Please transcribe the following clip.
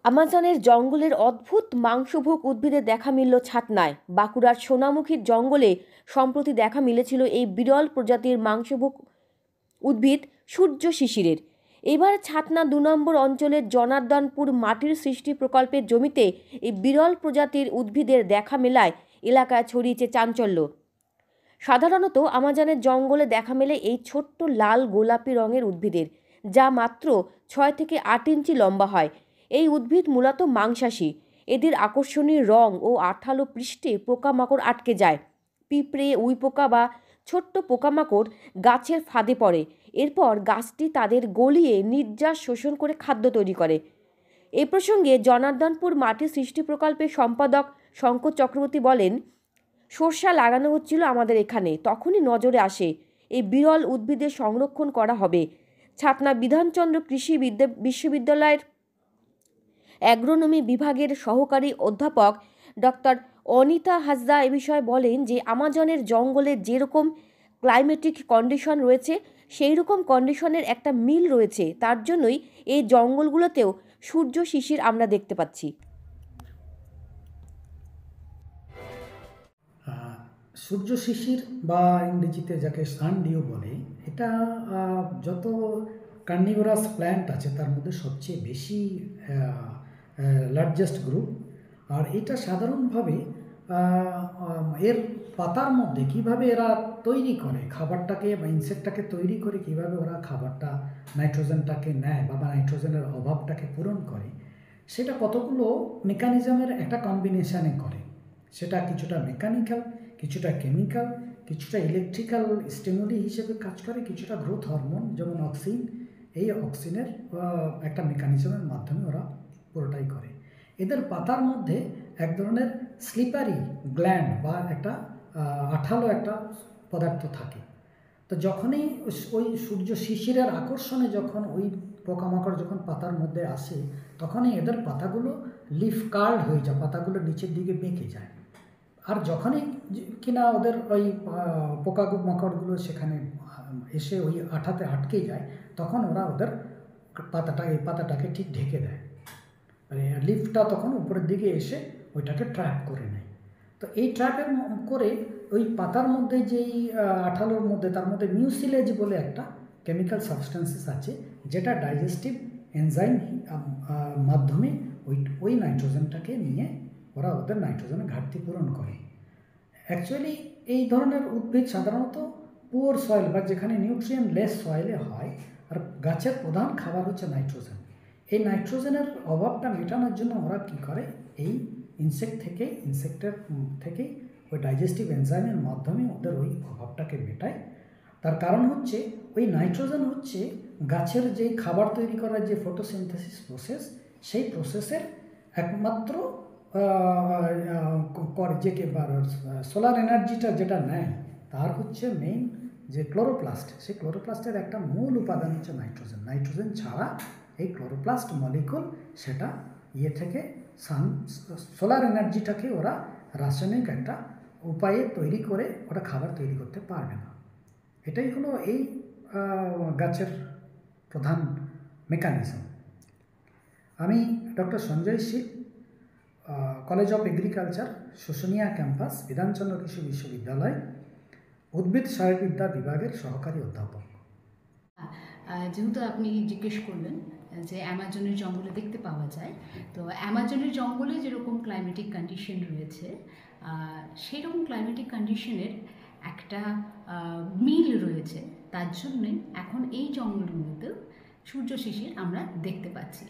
আমাজনের জঙ্গলের অদ্ভুত মাংসভোগ উদ্ভিদের দেখা মিলল ছাতনায়। বাঁকুড়ার সোনামুখীর জঙ্গলে সম্প্রতি দেখা মিলেছিল এই বিরল প্রজাতির মাংসভোগ উদ্ভিদ সূর্য শিশিরের। এবার ছাতনা ২ নম্বর অঞ্চলের জনার্দনপুর মাটির সৃষ্টি প্রকল্পের জমিতে এই বিরল প্রজাতির উদ্ভিদের দেখা মেলায় এলাকায় ছড়িয়েছে চাঞ্চল্য। সাধারণত আমাজনের জঙ্গলে দেখা মেলে এই ছোট্ট লাল গোলাপি রঙের উদ্ভিদের, যা মাত্র ৬ থেকে ৮ ইঞ্চি লম্বা হয়। এই উদ্ভিদ মূলত মাংসাশী। এদের আকর্ষণীয় রং ও আঠালো পৃষ্ঠে পোকামাকড় আটকে যায়। পিঁপড়ে, উইপোকা বা ছোট্ট পোকামাকড় গাছের ফাঁদে পড়ে। এরপর গাছটি তাদের গলিয়ে নির্যাস শোষণ করে খাদ্য তৈরি করে। এ প্রসঙ্গে জনার্দনপুর মাটি সৃষ্টি প্রকল্পের সম্পাদক শঙ্কর চক্রবর্তী বলেন, সরষা লাগানো হচ্ছিল আমাদের এখানে, তখনই নজরে আসে এই বিরল উদ্ভিদের সংরক্ষণ করা হবে। ছাতনা বিধানচন্দ্র কৃষি বিশ্ববিদ্যালয়ের অ্যাগ্রোনমি বিভাগের সহকারী অধ্যাপক ডক্টর অনিতা হাসদা এ বিষয়ে বলেন যে আমাজনের জঙ্গলে যেরকম ক্লাইমেটিক কন্ডিশন রয়েছে সেই রকম কন্ডিশনের একটা মিল রয়েছে, তার জন্যই এই জঙ্গলগুলোতেও সূর্য শিশির আমরা দেখতে পাচ্ছি। সূর্য শিশির বা ইংরেজিতে যাকে সানডিউ বলে, এটা যত কার্নিভোরাস প্ল্যান্ট আছে তার মধ্যে সবচেয়ে বেশি লার্জেস্ট গ্রুপ। আর এটা সাধারণভাবে এর পাতার মধ্যে কিভাবে এরা তৈরি করে খাবারটাকে বা ইনসেক্টটাকে তৈরি করে, কিভাবে ওরা খাবারটা নাইট্রোজেনটাকে নেয় বা নাইট্রোজেনের অভাবটাকে পূরণ করে, সেটা কতগুলো মেকানিজমের একটা কম্বিনেশানে করে। সেটা কিছুটা মেকানিক্যাল, কিছুটা কেমিক্যাল, কিছুটা ইলেকট্রিক্যাল স্টিমুলি হিসেবে কাজ করে, কিছুটা গ্রোথ হরমোন যেমন অক্সিন, এই অক্সিনের একটা মেকানিজমের মাধ্যমে ওরা পুরোটাই করে। এদের পাতার মধ্যে এক ধরনের স্লিপারি গ্ল্যান্ড বা একটা আঠালো একটা পদার্থ থাকে। তো যখনই ওই সূর্য শিশিরের আকর্ষণে যখন ওই পোকামাকড় যখন পাতার মধ্যে আসে, তখনই এদের পাতাগুলো লিফ কার্ড হয়ে যায়, পাতাগুলো নিচের দিকে বেঁকে যায়। আর যখনই কিনা ওদের ওই পোকামাকড়গুলো সেখানে এসে ওই আঠাতে আটকে যায়, তখন ওরা ওদের পাতাটাকে ঠিক ঢেকে দেয়। মানে লিফটা তখন উপরের দিকে এসে ওইটাকে ট্র্যাপ করে নেয়। তো এই ট্র্যাপের করে ওই পাতার মধ্যে যেই আঠালোর মধ্যে তার মধ্যে মিউসিলেজ বলে একটা কেমিক্যাল সাবস্টেন্সেস আছে, যেটা ডাইজেস্টিভ এনজাইম মাধ্যমে ওই নাইট্রোজেনটাকে নিয়ে ওরা ওদের নাইট্রোজেনের ঘাটতি পূরণ করে। অ্যাকচুয়ালি এই ধরনের উদ্ভিদ সাধারণত পুয়ার সয়েল বা যেখানে নিউট্রিয়েন্ট লেস সয়েলে হয়। আর গাছের প্রধান খাবার হচ্ছে নাইট্রোজেন। এই নাইট্রোজেনের অভাবটা মেটানোর জন্য ওরা কী করে, এই ইনসেক্টের থেকে ওই ডাইজেস্টিভ এনজাইমের মাধ্যমে ওদের ওই অভাবটাকে মেটায়। তার কারণ হচ্ছে ওই নাইট্রোজেন হচ্ছে গাছের যে খাবার তৈরি করার যে ফটোসিনথেসিস প্রসেস, সেই প্রসেসের একমাত্র যে সোলার এনার্জিটা যেটা নেয় তার হচ্ছে মেইন যে ক্লোরোপ্লাস্ট, সেই ক্লোরোপ্লাস্টের একটা মূল উপাদান হচ্ছে নাইট্রোজেন। নাইট্রোজেন ছাড়া এই ক্লোরোপ্লাস্ট মলিকুল সেটা থেকে সোলার এনার্জিটাকে ওরা রাসায়নিক একটা উপায়ে তৈরি করে ওরা খাবার তৈরি করতে পারবে না। এটাই হলো এই গাছের প্রধান মেকানিজম। আমি doctor Sanjay Shil, college of agriculture, Susunia campus, Bidhanchandra Krishi Viswavidyalaya, উদ্ভিদ শারীরবিদ্যা বিভাগের সহকারী অধ্যাপক। যেহেতু আপনি জিজ্ঞেস করলেন যে অ্যামাজনের জঙ্গলে দেখতে পাওয়া যায়, তো অ্যামাজনের জঙ্গলে যেরকম ক্লাইমেটিক কন্ডিশন রয়েছে, সেই রকম ক্লাইমেটিক কন্ডিশনের একটা মিল রয়েছে। তার জন্যে এখন এই জঙ্গলগুলোতেও সূর্য শিশির আমরা দেখতে পাচ্ছি।